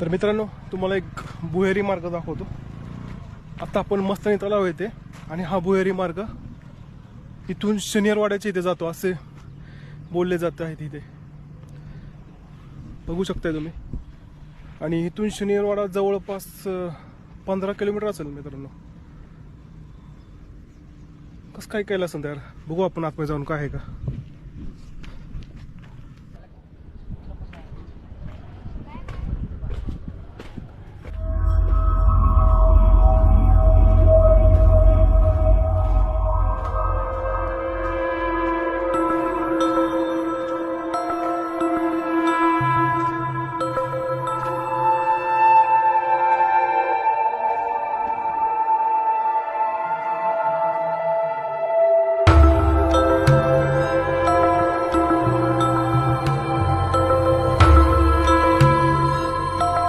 तर मित्रांनो, तुम्हाला एक भुहेरी मार्ग दाखवतो. आता आपण मस्तानी तलाव येते आणि हा भुहेरी मार्ग इथून शनिवारवाड्याच्या इथे जातो असे बोलले जाते आहे. तिथे बघू शकताय तुम्ही. आणि इथून शनिवारवाडा जवळपास 15 किलोमीटर असेल मित्रांनो. कसं काय केलं असेल त्यावर बघू आपण आतमध्ये जाऊन काय आहे का.